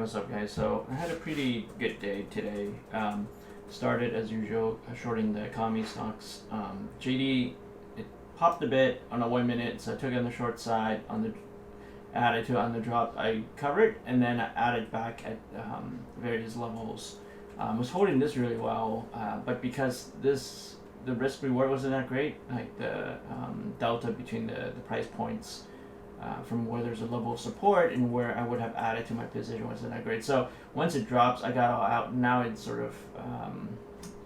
what's up guys? So I had a pretty good day today. Started as usual shorting the economy stocks. JD, it popped a bit on a 1 minute, so I took it on the short side. Added to it on the drop, I covered, and then I added back at various levels. Was holding this really well, but because the risk reward wasn't that great, like the delta between the price points from where there's a level of support and where I would have added to my position wasn't that great. So once it drops, I got all out. Now it sort of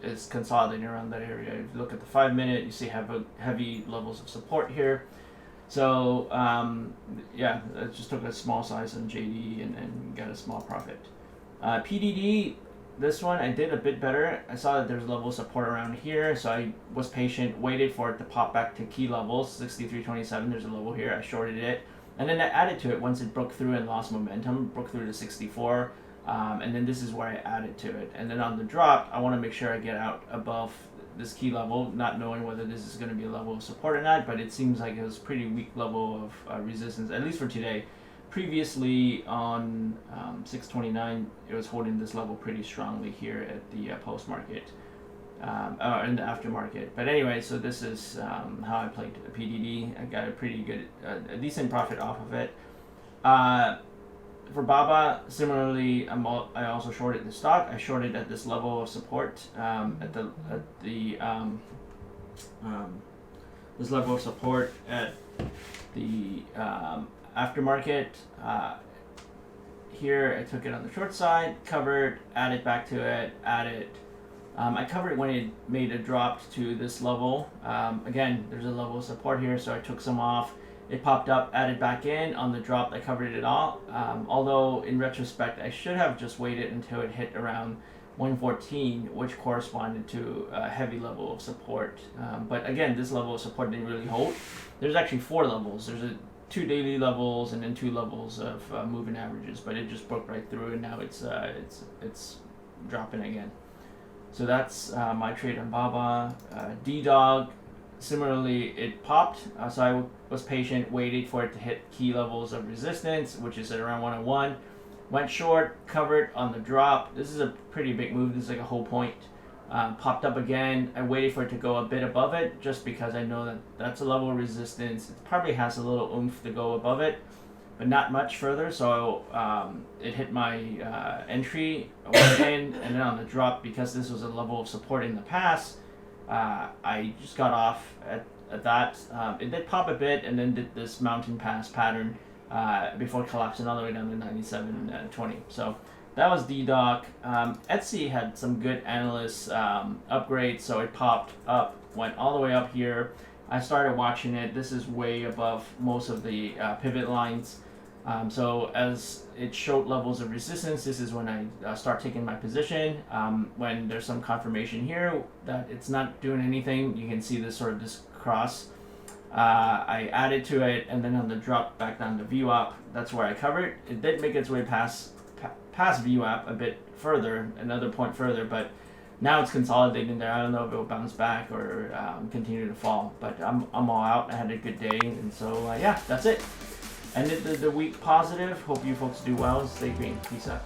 is consolidating around that area. If you look at the 5 minute, you see heavy levels of support here. So yeah, I just took a small size on JD and got a small profit. PDD, this one I did a bit better. I saw that there's level of support around here, so I was patient, waited for it to pop back to key levels, 63.27. There's a level here. I shorted it, and then I added to it once it broke through and lost momentum, broke through to 64, and then this is where I added to it. And then on the drop, I want to make sure I get out above this key level, not knowing whether this is going to be a level of support or not, but it seems like it was a pretty weak level of resistance, at least for today. Previously on 629, it was holding this level pretty strongly here at the post market, in the aftermarket. But anyway, so this is how I played the PDD. I got a pretty good, a decent profit off of it. For Baba, similarly, I also shorted the stock. I shorted at this level of support, this level of support at the aftermarket. Here I took it on the short side, covered, added back to it, added. I covered it when it made a drop to this level. Again, there's a level of support here, so I took some off. It popped up, added back in. On the drop, I covered it all. Although in retrospect, I should have just waited until it hit around 114, which corresponded to a heavy level of support. But again, this level of support didn't really hold. There's actually 4 levels. There's 2 daily levels and then 2 levels of moving averages, but it just broke right through, and now it's dropping again. So that's my trade on Baba. DDOG, similarly, it popped, so I was patient, waited for it to hit key levels of resistance, which is at around 101. Went short, covered on the drop. This is a pretty big move. This is like a whole point. Popped up again. I waited for it to go a bit above it, just because I know that that's a level of resistance. It probably has a little oomph to go above it, but not much further. So it hit my entry, I went in, and then on the drop, because this was a level of support in the past, I just got off at that. It did pop a bit and then did this mountain pass pattern before collapsing all the way down to 97.20. So that was DDOG. Etsy had some good analyst upgrades, so it popped up, went all the way up here. I started watching it. This is way above most of the pivot lines. So as it showed levels of resistance, this is when I start taking my position. When there's some confirmation here that it's not doing anything, you can see this sort of this cross. I added to it, and then on the drop back down to VWAP, that's where I covered. It did make its way past VWAP a bit further, another point further, but now it's consolidating there. I don't know if it will bounce back or continue to fall, but I'm all out. I had a good day, and so yeah, that's it. Ended the week positive. Hope you folks do well. Stay green. Peace out.